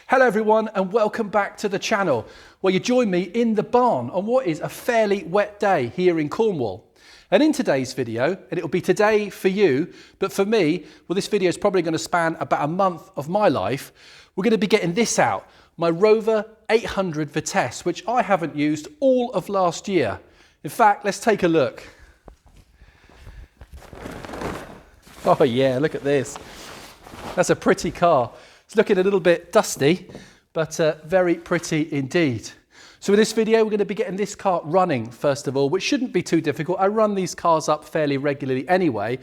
Hello everyone and welcome back to the channel where you join me in the barn on what is a fairly wet day here in Cornwall. And in today's video, and it'll be today for you, but for me, well, this video is probably going to span about a month of my life. We're going to be getting this out, my Rover 800 Vitesse, which I haven't used all of last year. In fact, let's take a look. Oh yeah, look at this. That's a pretty car. It's looking a little bit dusty, but very pretty indeed. So in this video, we're going to be getting this car running, first of all, which shouldn't be too difficult. I run these cars up fairly regularly anyway.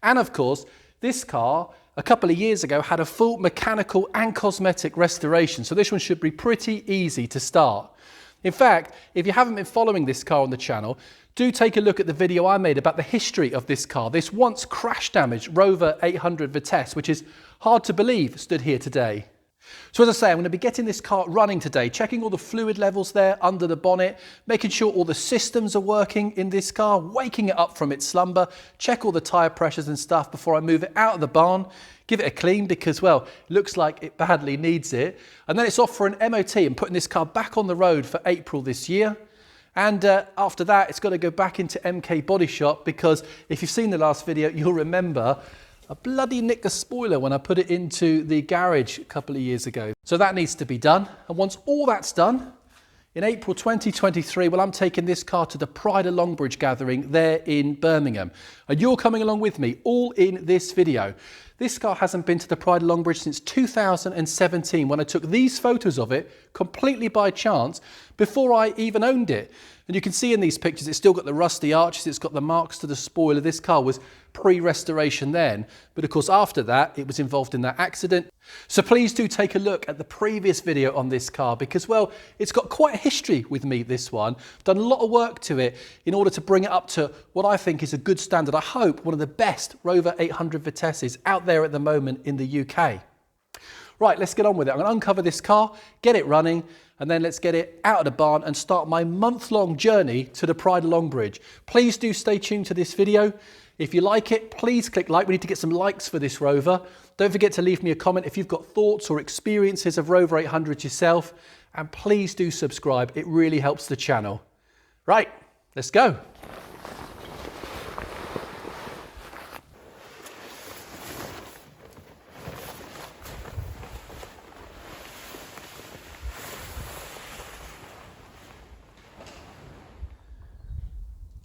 And of course, this car, a couple of years ago, had a full mechanical and cosmetic restoration. So this one should be pretty easy to start. In fact, if you haven't been following this car on the channel, do take a look at the video I made about the history of this car. This once crash-damaged Rover 800 Vitesse, which is hard to believe stood here today. So as I say, I'm going to be getting this car running today, checking all the fluid levels there under the bonnet, making sure all the systems are working in this car, waking it up from its slumber, check all the tyre pressures and stuff before I move it out of the barn, give it a clean because, well, it looks like it badly needs it. And then it's off for an MOT and putting this car back on the road for April this year. And after that, it's got to go back into MK Body Shop because if you've seen the last video, you'll remember I bloody nicked the spoiler when I put it into the garage a couple of years ago. So that needs to be done. And once all that's done, in April 2023, well, I'm taking this car to the Pride of Longbridge gathering there in Birmingham. And you're coming along with me, all in this video. This car hasn't been to the Pride of Longbridge since 2017 when I took these photos of it completely by chance before I even owned it. And you can see in these pictures, it's still got the rusty arches, it's got the marks to the spoiler. This car was pre-restoration then, but of course after that, it was involved in that accident. So please do take a look at the previous video on this car because, well, it's got quite a history with me, this one. I've done a lot of work to it in order to bring it up to what I think is a good standard. I hope one of the best Rover 800 Vitesses out there at the moment in the UK. Right, let's get on with it. I'm going to uncover this car, get it running, and then let's get it out of the barn and start my month-long journey to the Pride of Longbridge. Please do stay tuned to this video. If you like it, please click like. We need to get some likes for this Rover. Don't forget to leave me a comment if you've got thoughts or experiences of Rover 800 yourself. And please do subscribe. It really helps the channel. Right, let's go.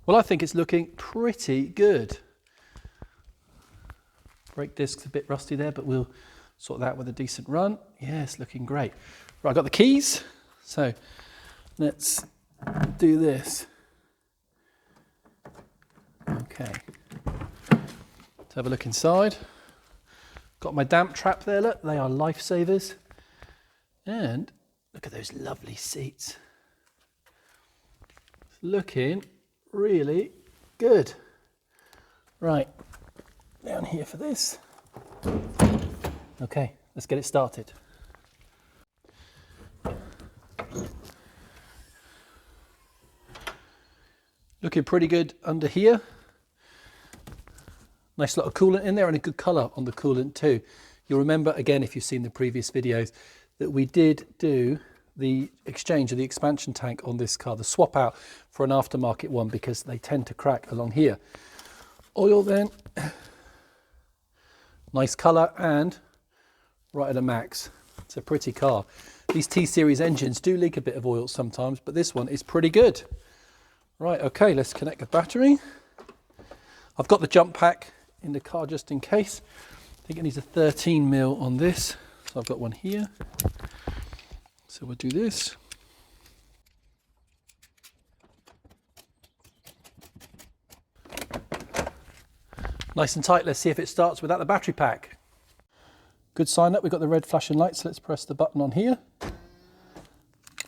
Well, I think it's looking pretty good. Brake disc's a bit rusty there, but we'll sort that with a decent run. Yeah, it's looking great. Right, I've got the keys. So let's do this. Okay. Let's have a look inside. Got my damp trap there, look. They are lifesavers. And look at those lovely seats. It's looking really good. Right, down here for this. Okay, let's get it started. Looking pretty good under here. Nice lot of coolant in there and a good colour on the coolant too. You'll remember, again, if you've seen the previous videos, that we did do the exchange of the expansion tank on this car, the swap out for an aftermarket one because they tend to crack along here. Oil then, nice colour and right at a max. It's a pretty car. These T-Series engines do leak a bit of oil sometimes, but this one is pretty good. Right, okay, let's connect the battery. I've got the jump pack in the car just in case. I think it needs a 13mm on this, so I've got one here. So we'll do this. Nice and tight. Let's see if it starts without the battery pack. Good sign up. We've got the red flashing lights. Let's press the button on here.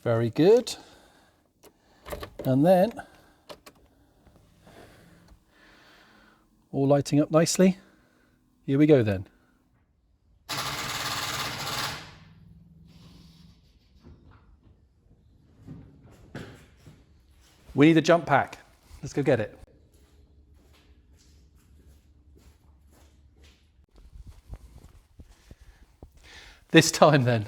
Very good. And then all lighting up nicely. Here we go then. We need a jump pack. Let's go get it. This time then.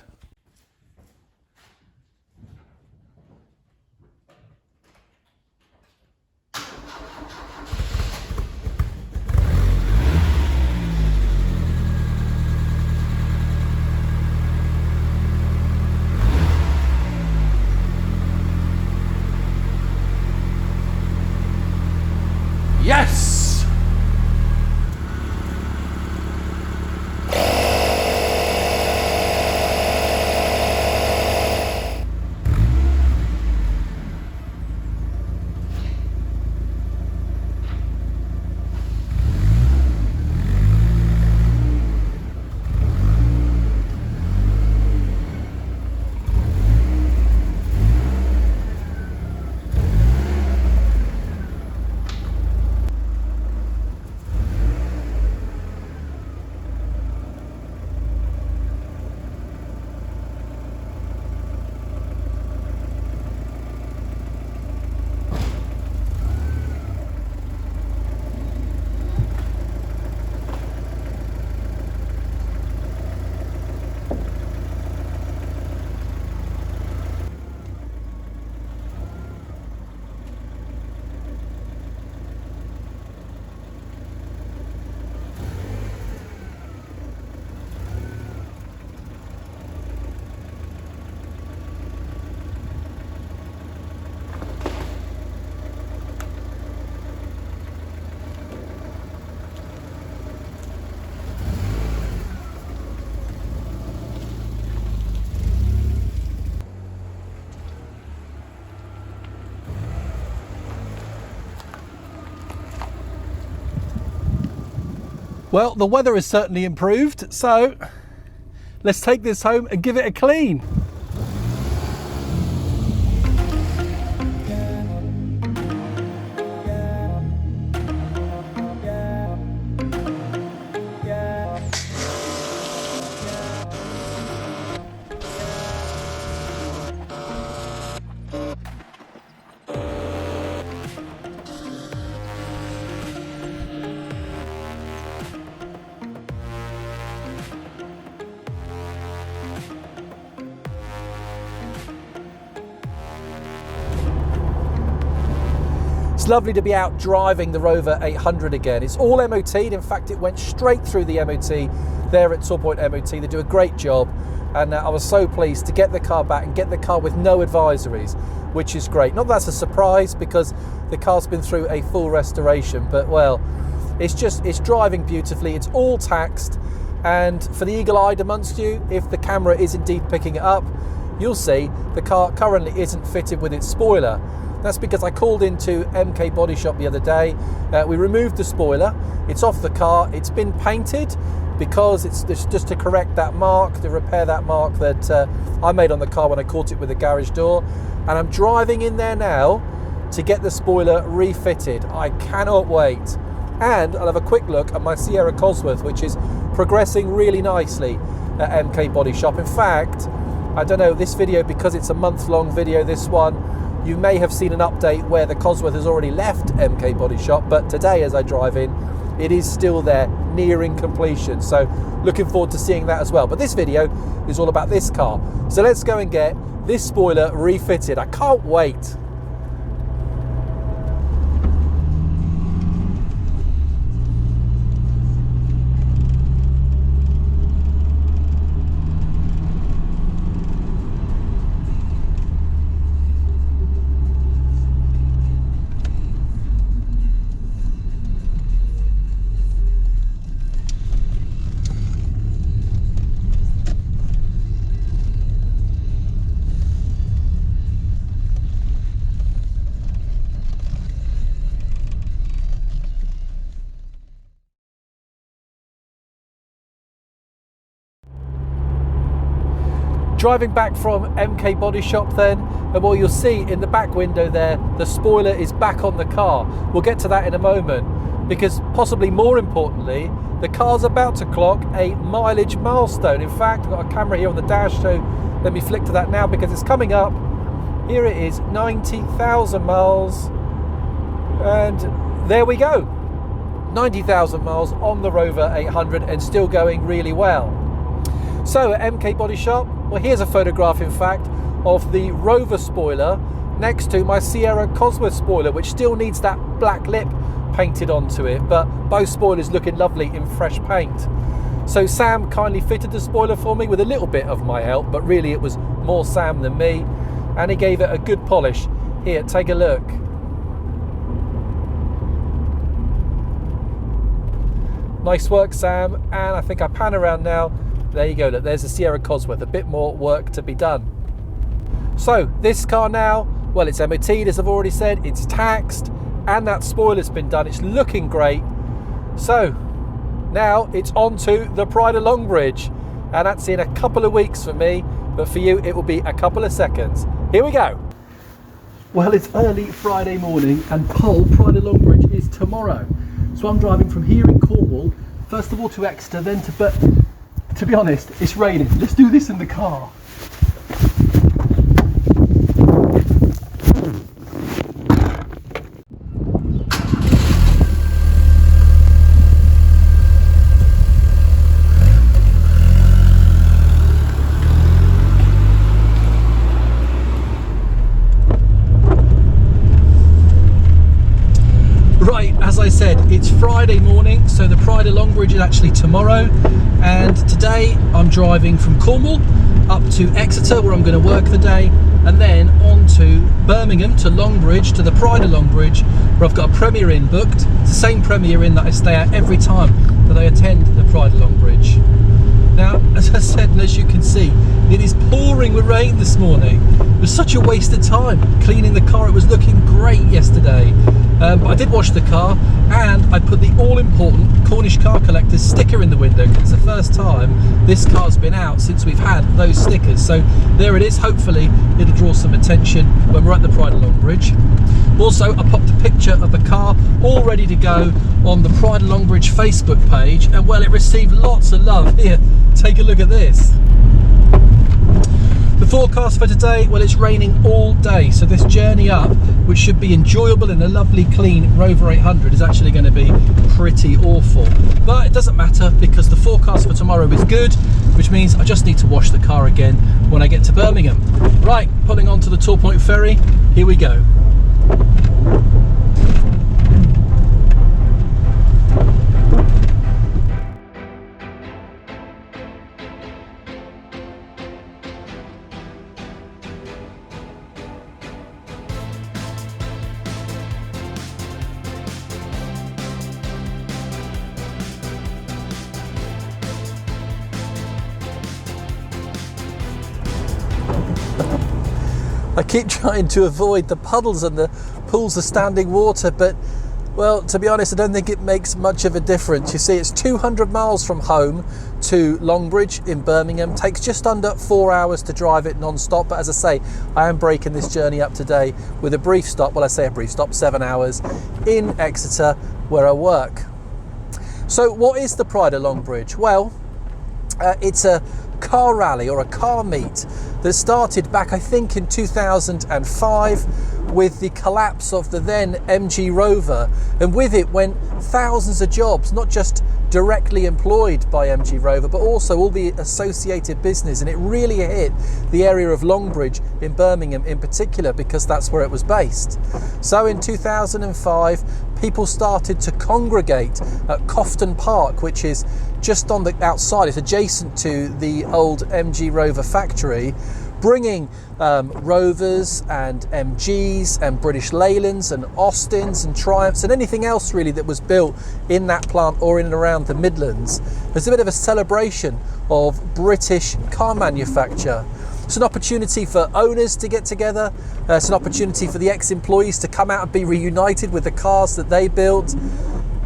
Well, the weather has certainly improved, so let's take this home and give it a clean. It's lovely to be out driving the Rover 800 again. It's all MOT'd. In fact, it went straight through the MOT there at Tour Point MOT. They do a great job, and I was so pleased to get the car back and get the car with no advisories, which is great. Not that that's a surprise because the car's been through a full restoration, but well, it's driving beautifully. It's all taxed, and for the eagle-eyed amongst you, if the camera is indeed picking it up, you'll see the car currently isn't fitted with its spoiler. That's because I called into MK Body Shop the other day. We removed the spoiler. It's off the car. It's been painted because it's just to correct that mark, to repair that mark that I made on the car when I caught it with the garage door. And I'm driving in there now to get the spoiler refitted. I cannot wait. And I'll have a quick look at my Sierra Cosworth, which is progressing really nicely at MK Body Shop. In fact, I don't know, this video, because it's a month-long video, this one, you may have seen an update where the Cosworth has already left MK Body Shop, but today as I drive in, it is still there, nearing completion. So looking forward to seeing that as well. But this video is all about this car. So let's go and get this spoiler refitted. I can't wait. Driving back from MK Body Shop then, and what you'll see in the back window there, the spoiler is back on the car. We'll get to that in a moment, because possibly more importantly, the car's about to clock a mileage milestone. In fact, I've got a camera here on the dash, so let me flick to that now because it's coming up. Here it is, 90,000 miles, and there we go. 90,000 miles on the Rover 800 and still going really well. So at MK Body Shop, well, here's a photograph, in fact, of the Rover spoiler next to my Sierra Cosworth spoiler, which still needs that black lip painted onto it, but both spoilers looking lovely in fresh paint. So Sam kindly fitted the spoiler for me with a little bit of my help, but really it was more Sam than me, and he gave it a good polish. Here, take a look. Nice work, Sam, and I think I pan around now. There you go, look, there's the Sierra Cosworth, a bit more work to be done. So this car now, well, it's MOT'd, as I've already said, it's taxed, and that spoiler's been done. It's looking great. So now it's on to the Pride of Longbridge, and that's in a couple of weeks for me, but for you it will be a couple of seconds. Here we go. Well, it's early Friday morning, and POL Pride of Longbridge is tomorrow. So I'm driving from here in Cornwall, first of all to Exeter, then to be honest, it's raining. Let's do this in the car. Right, as I said, it's Friday morning, so the Pride of Longbridge is actually tomorrow, and today I'm driving from Cornwall up to Exeter, where I'm going to work the day, and then on to Birmingham to Longbridge, to the Pride of Longbridge, where I've got a Premier Inn booked. It's the same Premier Inn that I stay at every time that I attend the Pride of Longbridge. Now, as I said, and as you can see, it is pouring pouring with rain this morning. It was such a waste of time cleaning the car. It was looking great yesterday, but I did wash the car, and I put the all-important Cornish car collector sticker in the window, because it's the first time this car's been out since we've had those stickers. So there it is. Hopefully it'll draw some attention when we're at the Pride of Longbridge. Also, I popped a picture of the car all ready to go on the Pride of Longbridge Facebook page, and well, it received lots of love. Here, take a look at this. The forecast for today, well, it's raining all day, so this journey up, which should be enjoyable in a lovely clean Rover 800, is actually going to be pretty awful. But it doesn't matter, because the forecast for tomorrow is good, which means I just need to wash the car again when I get to Birmingham. Right, pulling on to the Tor Point ferry, here we go. I keep trying to avoid the puddles and the pools of standing water, but, well, to be honest, I don't think it makes much of a difference. You see, it's 200 miles from home to Longbridge in Birmingham. Takes just under 4 hours to drive it non-stop, but as I say, I am breaking this journey up today with a brief stop. Well, I say a brief stop, 7 hours in Exeter, where I work. So what is the Pride of Longbridge? Well, it's a car rally or a car meet that started back, I think, in 2005 with the collapse of the then MG Rover, and with it went thousands of jobs, not just directly employed by MG Rover, but also all the associated business, and it really hit the area of Longbridge in Birmingham in particular, because that's where it was based. So in 2005, people started to congregate at Coughton Park, which is just on the outside. It's adjacent to the old MG Rover factory, bringing Rovers and MGs and British Leylands and Austins and Triumphs and anything else really that was built in that plant or in and around the Midlands. There's a bit of a celebration of British car manufacture. It's an opportunity for owners to get together. It's an opportunity for the ex-employees to come out and be reunited with the cars that they built.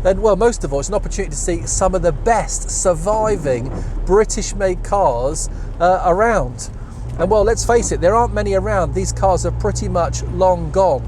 And, well, most of all, it's an opportunity to see some of the best surviving British-made cars around. And, well, let's face it, there aren't many around. These cars are pretty much long gone.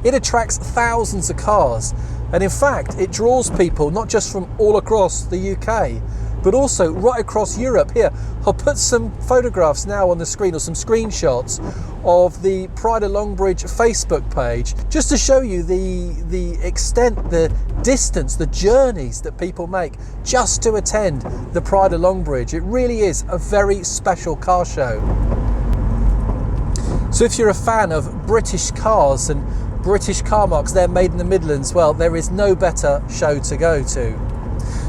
It attracts thousands of cars. And, in fact, it draws people not just from all across the UK, but also right across Europe. Here, I'll put some photographs now on the screen, or some screenshots of the Pride of Longbridge Facebook page, just to show you the extent, the distance, the journeys that people make just to attend the Pride of Longbridge. It really is a very special car show. So if you're a fan of British cars and British car marks, they're made in the Midlands, well, there is no better show to go to.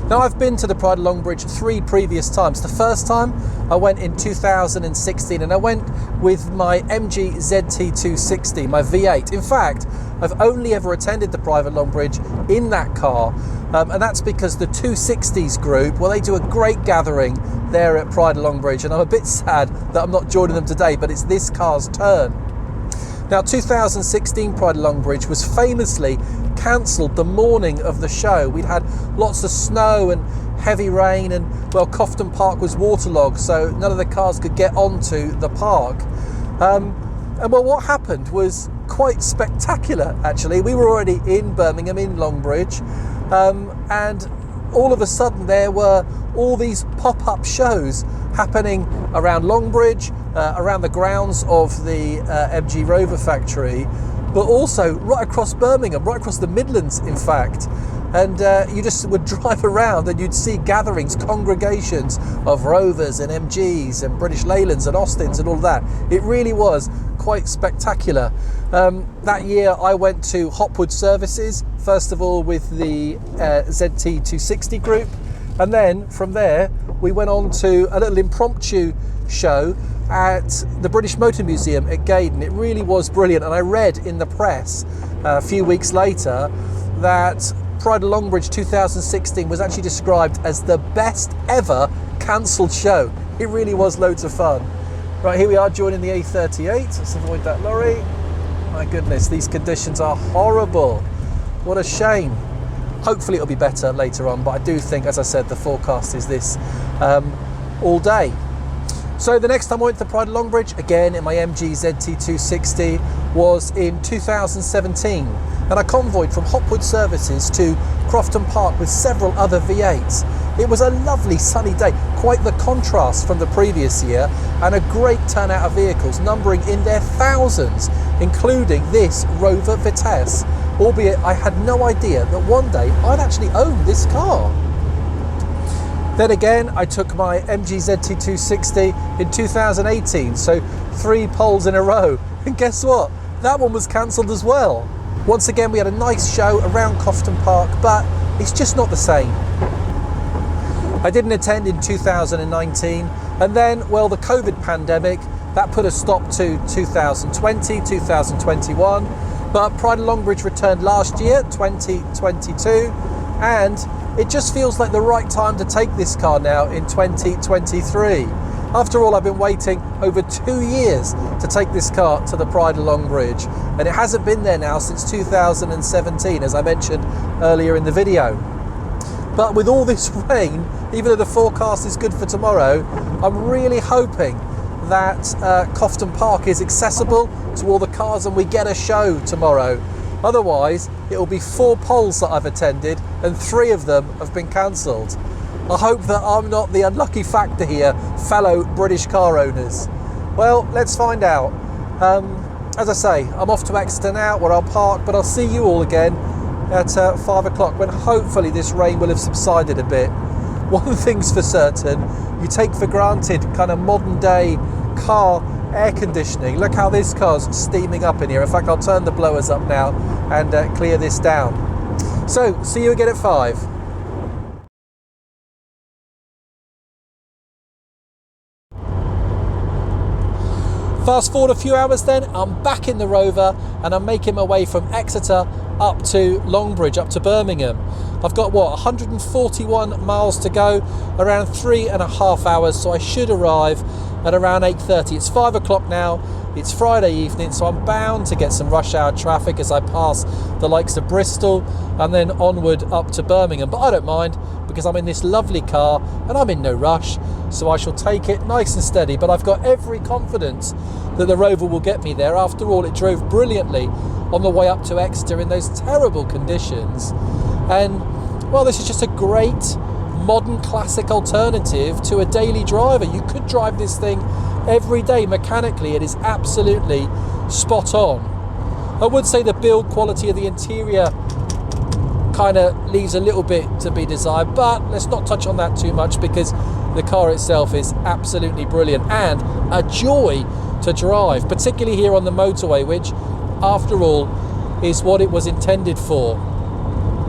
Now, I've been to the Pride of Longbridge 3 previous times. The first time I went in 2016, and I went with my MG ZT260, my V8. In fact, I've only ever attended the Pride of Longbridge in that car, and that's because the 260s group, well, they do a great gathering there at Pride of Longbridge, and I'm a bit sad that I'm not joining them today, but it's this car's turn. Now, 2016 Pride of Longbridge was famously cancelled the morning of the show. We'd had lots of snow and heavy rain, and, well, Coughton Park was waterlogged, so none of the cars could get onto the park. And, well, what happened was quite spectacular, actually. We were already in Birmingham, in Longbridge, and all of a sudden there were all these pop-up shows happening around Longbridge, around the grounds of the MG Rover factory, but also right across Birmingham, right across the Midlands, in fact. And you just would drive around and you'd see gatherings, congregations of Rovers and MGs and British Leylands and Austins and all that. It really was quite spectacular. That year I went to Hopwood Services, first of all with the ZT260 group, and then from there we went on to a little impromptu show at the British Motor Museum at Gaydon. It really was brilliant, and I read in the press a few weeks later that Pride of Longbridge 2016 was actually described as the best ever cancelled show. It really was loads of fun. Right, here we are joining the A38. Let's avoid that lorry. My goodness, these conditions are horrible. What a shame. Hopefully it'll be better later on, but I do think, as I said, the forecast is this all day. So the next time I went to Pride of Longbridge, again in my MG ZT260, was in 2017. And I convoyed from Hopwood Services to Crofton Park with several other V8s. It was a lovely sunny day, quite the contrast from the previous year, and a great turnout of vehicles, numbering in their thousands, including this Rover Vitesse, albeit I had no idea that one day I'd actually own this car. Then again, I took my MG ZT260 in 2018, so 3 polls in a row. And guess what? That one was cancelled as well. Once again, we had a nice show around Crofton Park, but it's just not the same. I didn't attend in 2019, and then, well, the COVID pandemic, that put a stop to 2020, 2021, but Pride of Longbridge returned last year, 2022, and it just feels like the right time to take this car now in 2023. After all, I've been waiting over 2 years to take this car to the Pride of Longbridge, and it hasn't been there now since 2017, as I mentioned earlier in the video. But with all this rain, even though the forecast is good for tomorrow, I'm really hoping that Crofton Park is accessible to all the cars and we get a show tomorrow. Otherwise, it will be 4 polls that I've attended and 3 of them have been cancelled. I hope that I'm not the unlucky factor here, fellow British car owners. Well, let's find out. As I say, I'm off to Exeter now, where I'll park, but I'll see you all again at 5 o'clock, when hopefully this rain will have subsided a bit. One thing's for certain, you take for granted kind of modern day car air conditioning. Look how this car's steaming up in here. In fact, I'll turn the blowers up now and clear this down. So, see you again at 5. Fast forward a few hours then, I'm back in the Rover and I'm making my way from Exeter up to Longbridge, up to Birmingham. I've got, 141 miles to go, around 3.5 hours, so I should arrive at around 8:30. It's 5 o'clock now, it's Friday evening, so I'm bound to get some rush hour traffic as I pass the likes of Bristol and then onward up to Birmingham. But I don't mind, because I'm in this lovely car and I'm in no rush, so I shall take it nice and steady. But I've got every confidence that the Rover will get me there. After all, it drove brilliantly on the way up to Exeter in those terrible conditions. And, well, this is just a great modern classic alternative to a daily driver. You could drive this thing every day mechanically. It is absolutely spot on. I would say the build quality of the interior kind of leaves a little bit to be desired, but let's not touch on that too much, because the car itself is absolutely brilliant and a joy to drive, particularly here on the motorway, which after all is what it was intended for.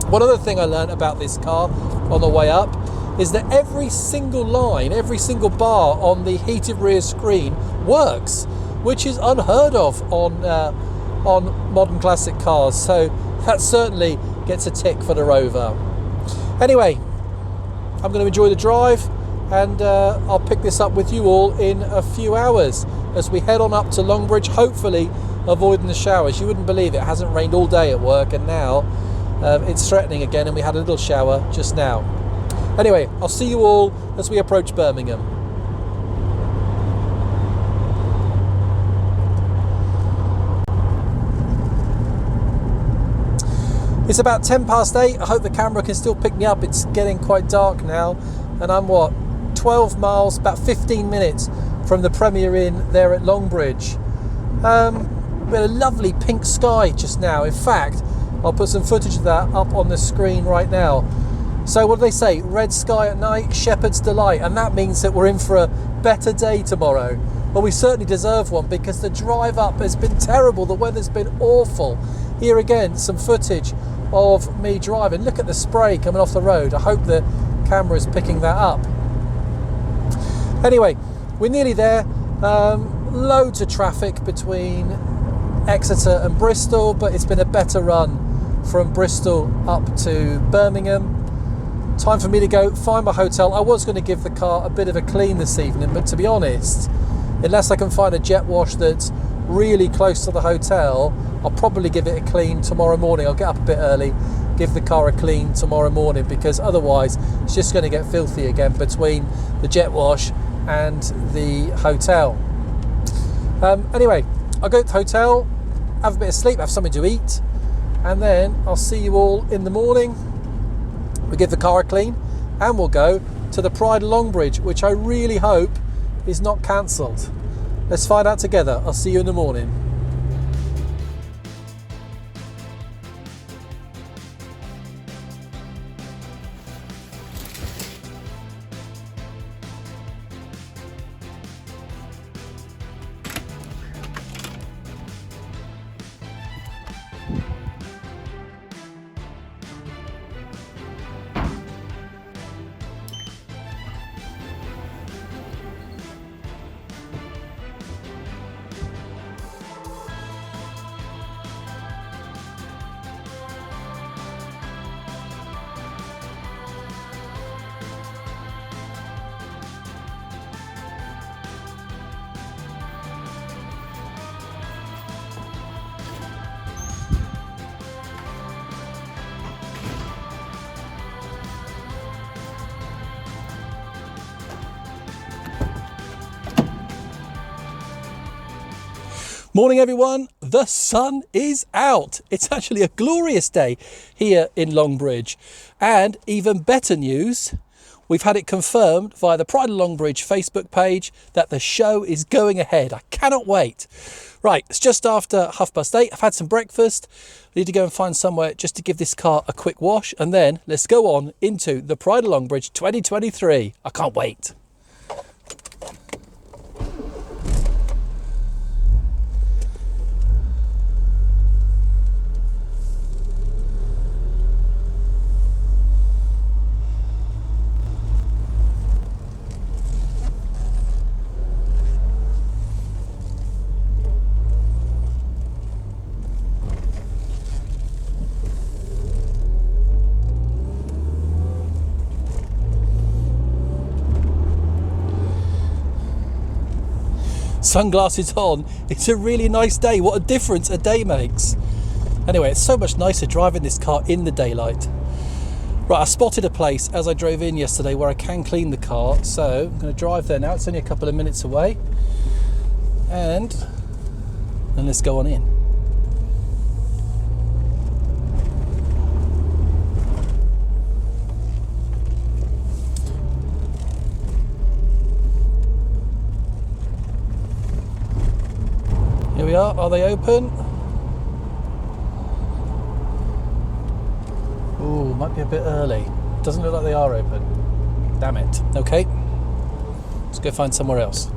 One other thing I learned about this car on the way up is that every single line, every single bar on the heated rear screen works, which is unheard of on modern classic cars. So that certainly gets a tick for the Rover. Anyway, I'm going to enjoy the drive, and I'll pick this up with you all in a few hours as we head on up to Longbridge, hopefully avoiding the showers. You wouldn't believe it hasn't rained all day at work, and now it's threatening again, and we had a little shower just now. Anyway, I'll see you all as we approach Birmingham. It's about 10 past 8. I hope the camera can still pick me up. It's getting quite dark now, and I'm 12 miles, about 15 minutes from the Premier Inn there at Longbridge. We had a lovely pink sky just now. In fact, I'll put some footage of that up on the screen right now. So what do they say? Red sky at night, shepherd's delight. And that means that we're in for a better day tomorrow. Well, we certainly deserve one, because the drive up has been terrible. The weather's been awful. Here again, some footage of me driving. Look at the spray coming off the road. I hope the camera is picking that up. Anyway, we're nearly there. Loads of traffic between Exeter and Bristol, but it's been a better run from Bristol up to Birmingham. Time for me to go find my hotel. I was going to give the car a bit of a clean this evening, but to be honest, unless I can find a jet wash that's really close to the hotel, I'll probably give it a clean tomorrow morning. I'll get up a bit early, give the car a clean tomorrow morning, because otherwise it's just going to get filthy again between the jet wash and the hotel. Anyway, I'll go to the hotel, have a bit of sleep, have something to eat, and then I'll see you all in the morning. We'll give the car a clean and we'll go to the Pride of Longbridge, which I really hope is not cancelled. Let's find out together. I'll see you in the morning. Morning everyone, the sun is out. It's actually a glorious day here in Longbridge, and even better news, we've had it confirmed via the Pride of Longbridge Facebook page that the show is going ahead. I cannot wait. Right, it's just after 8:30. I've had some breakfast. I need to go and find somewhere just to give this car a quick wash, and then let's go on into the Pride of Longbridge 2023. I can't wait. Sunglasses on. It's a really nice day. What a difference a day makes. Anyway, it's so much nicer driving this car in the daylight. Right, I spotted a place as I drove in yesterday where I can clean the car, so I'm going to drive there now. It's only a couple of minutes away, and then let's go on in. Here we are they open? Ooh, might be a bit early. Doesn't look like they are open. Damn it. Okay, let's go find somewhere else.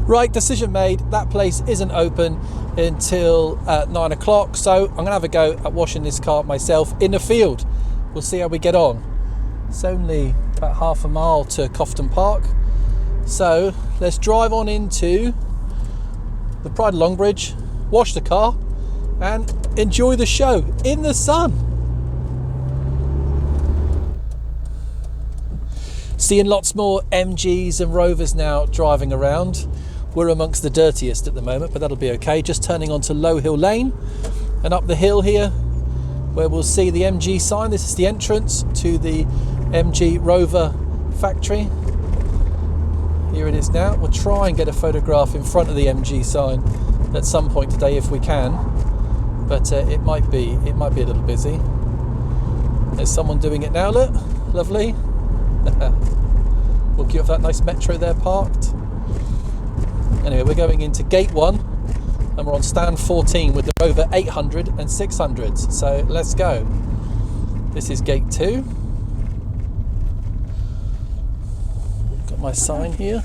Right, decision made. That place isn't open until 9 o'clock, so I'm going to have a go at washing this car myself in the field. We'll see how we get on. It's only about half a mile to Cofton Park. So let's drive on into the Pride of Longbridge, wash the car, and enjoy the show in the sun. Seeing lots more MGs and Rovers now driving around. We're amongst the dirtiest at the moment, but that'll be okay. Just turning onto Low Hill Lane and up the hill here where we'll see the MG sign. This is the entrance to the MG Rover factory. Here it is now. We'll try and get a photograph in front of the MG sign at some point today if we can, but it might be a little busy. There's someone doing it now, look, lovely. We'll give that nice metro there parked. Anyway, we're going into gate 1 and we're on stand 14 with the Rover 800 and 600s, so let's go. This is gate 2. My sign here.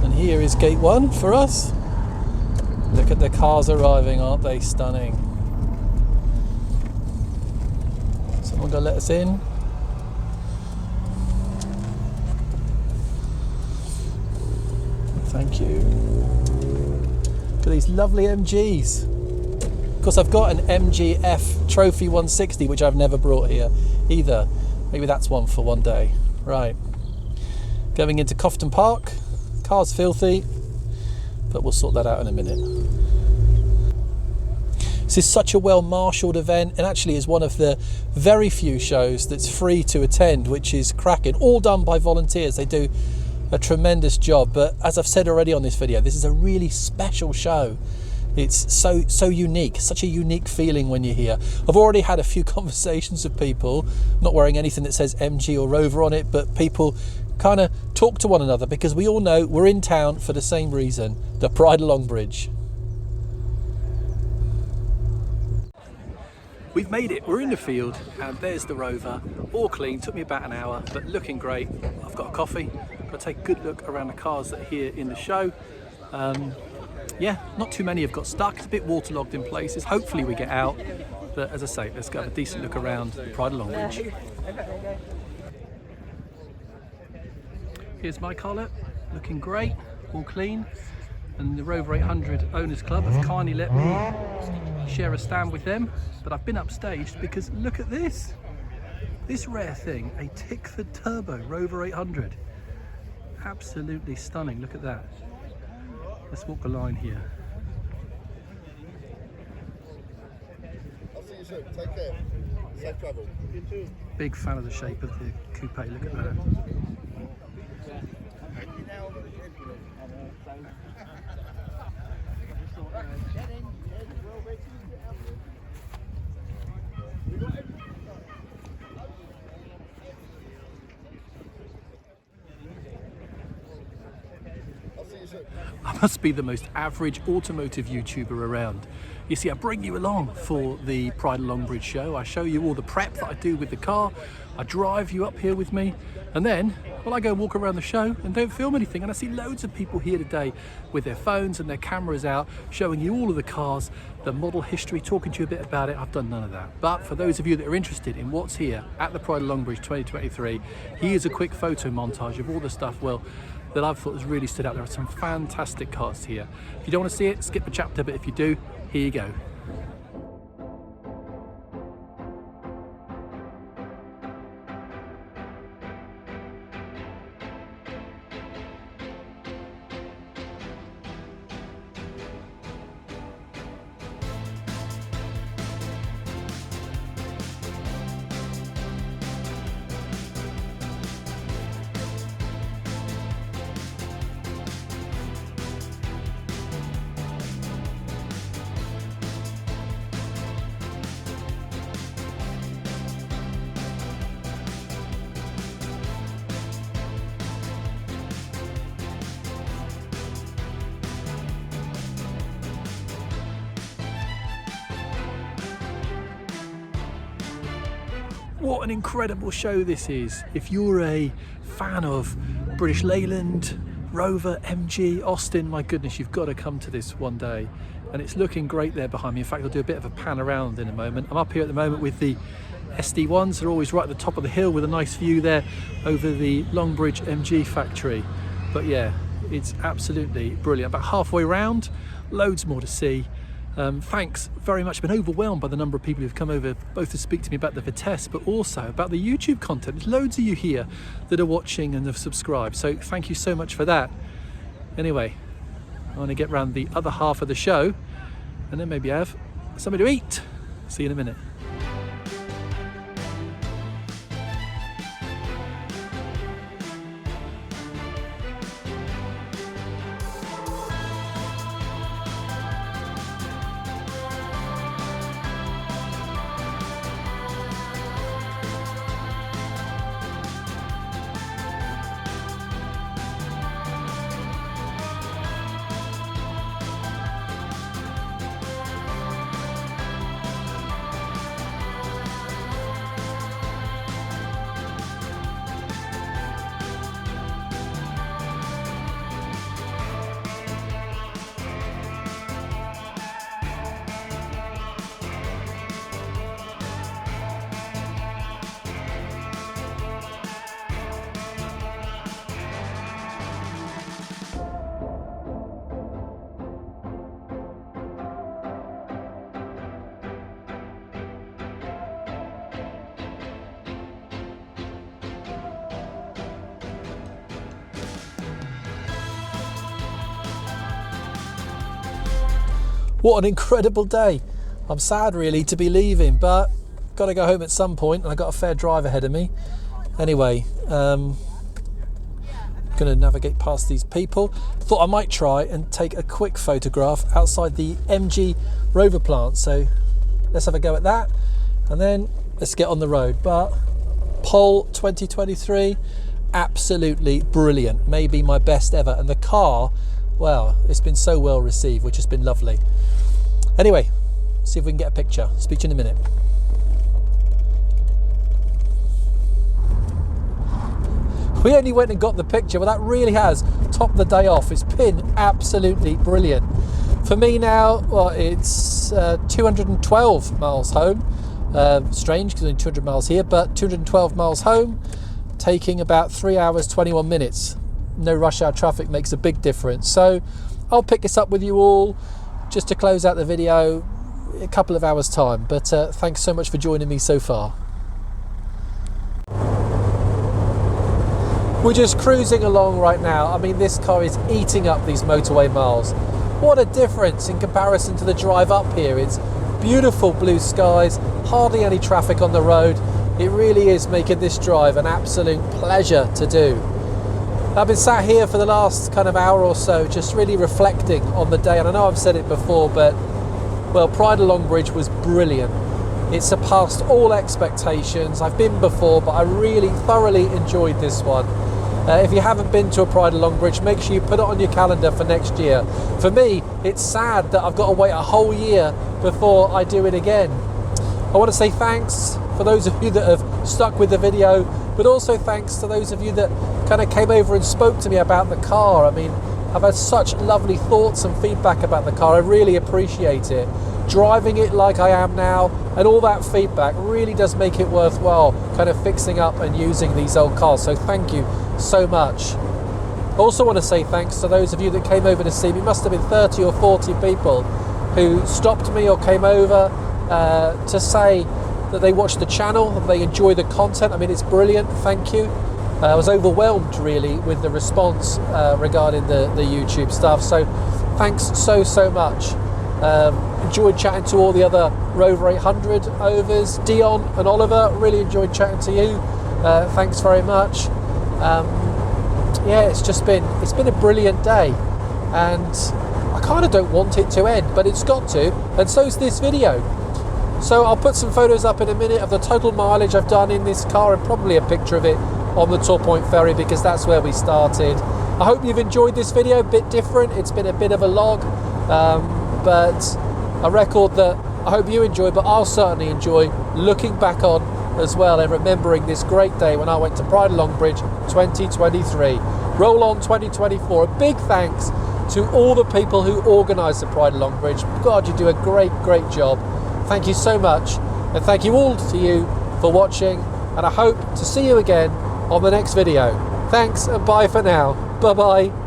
And here is gate 1 for us. Look at the cars arriving, aren't they stunning? Someone gonna let us in? Thank you. Look at these lovely MGs. Of course, I've got an MGF Trophy 160, which I've never brought here either. Maybe that's one for one day. Right. Going into Cofton Park. Car's filthy, but we'll sort that out in a minute. This is such a well-marshalled event, and actually is one of the very few shows that's free to attend, which is cracking. All done by volunteers. They do a tremendous job, but as I've said already on this video, this is a really special show. It's so unique, such a unique feeling when you're here. I've already had a few conversations with people, not wearing anything that says MG or Rover on it, but people kind of talk to one another because we all know we're in town for the same reason, the Pride of Longbridge. We've made it, we're in the field, and there's the Rover, all clean, took me about an hour, but looking great. I've got a coffee, got to take a good look around the cars that are here in the show. Yeah, not too many have got stuck, it's a bit waterlogged in places, hopefully we get out, but as I say, let's go have a decent look around Pride of Longbridge. Here's my collar, looking great, all clean, and the Rover 800 Owners Club have kindly let me share a stand with them, but I've been upstaged because look at this rare thing, a Tickford Turbo Rover 800. Absolutely stunning, look at that. Let's walk the line here. I'll see you soon, take care, safe travel. You too. Big fan of the shape of the coupe, look at that. I must be the most average automotive YouTuber around. You see, I bring you along for the Pride of Longbridge show. I show you all the prep that I do with the car. I drive you up here with me, and then, well, I go walk around the show and don't film anything. And I see loads of people here today with their phones and their cameras out, showing you all of the cars, the model history, talking to you a bit about it. I've done none of that. But for those of you that are interested in what's here at the Pride of Longbridge 2023, here's a quick photo montage of all the stuff, well, that I've thought has really stood out. There are some fantastic cars here. If you don't want to see it, skip a chapter, but if you do, here you go. What an incredible show this is. If you're a fan of British Leyland, Rover, MG, Austin, my goodness, you've got to come to this one day. And it's looking great there behind me. In fact, I'll do a bit of a pan around in a moment. I'm up here at the moment with the SD1s. They're always right at the top of the hill with a nice view there over the Longbridge MG factory. But yeah, it's absolutely brilliant. About halfway round, loads more to see. Thanks very much. I've been overwhelmed by the number of people who've come over both to speak to me about the Vitesse, but also about the YouTube content. There's loads of you here that are watching and have subscribed, so thank you so much for that. Anyway, I want to get around the other half of the show and then maybe have something to eat. See you in a minute. What an incredible day. I'm sad really to be leaving, but got to go home at some point, and I got a fair drive ahead of me. Anyway, going to navigate past these people. Thought I might try and take a quick photograph outside the MG Rover plant. So let's have a go at that, and then let's get on the road. But POL 2023, absolutely brilliant. Maybe my best ever. And the car, well, it's been so well received, which has been lovely. Anyway, see if we can get a picture. Speak to you in a minute. We only went and got the picture, but that really has topped the day off. It's been absolutely brilliant. For me now, well, it's 212 miles home. Strange because only 200 miles here, but 212 miles home, taking about 3 hours 21 minutes. No rush hour traffic makes a big difference. So I'll pick this up with you all just to close out the video a couple of hours time. But thanks so much for joining me so far. We're just cruising along right now. I mean, this car is eating up these motorway miles. What a difference in comparison to the drive up here. It's beautiful blue skies, hardly any traffic on the road. It really is making this drive an absolute pleasure to do. I've been sat here for the last kind of hour or so, just really reflecting on the day. And I know I've said it before, but well, Pride of Longbridge was brilliant. It surpassed all expectations. I've been before, but I really thoroughly enjoyed this one. If you haven't been to a Pride of Longbridge, make sure you put it on your calendar for next year. For me, it's sad that I've got to wait a whole year before I do it again. I want to say thanks for those of you that have stuck with the video, but also thanks to those of you that kind of came over and spoke to me about the car. I mean, I've had such lovely thoughts and feedback about the car. I really appreciate it. Driving it like I am now and all that feedback really does make it worthwhile kind of fixing up and using these old cars. So thank you so much. I also want to say thanks to those of you that came over to see me. It must have been 30 or 40 people who stopped me or came over to say that they watched the channel and they enjoy the content. I mean, it's brilliant. Thank you. I was overwhelmed really with the response regarding the YouTube stuff. So thanks so much. Enjoyed chatting to all the other Rover 800 overs. Dion and Oliver, really enjoyed chatting to you. Thanks very much. Yeah, it's been a brilliant day, and I kind of don't want it to end, but it's got to, and so's this video. So I'll put some photos up in a minute of the total mileage I've done in this car, and probably a picture of it on the Tor Point Ferry, because that's where we started. I hope you've enjoyed this video. A bit different, it's been a bit of a log, but a record that I hope you enjoy, but I'll certainly enjoy looking back on as well and remembering this great day when I went to Pride of Longbridge 2023. Roll on 2024. A big thanks to all the people who organised the Pride of Longbridge. God, you do a great job. Thank you so much, and thank you all to you for watching, and I hope to see you again on the next video. Thanks and bye for now. Bye bye.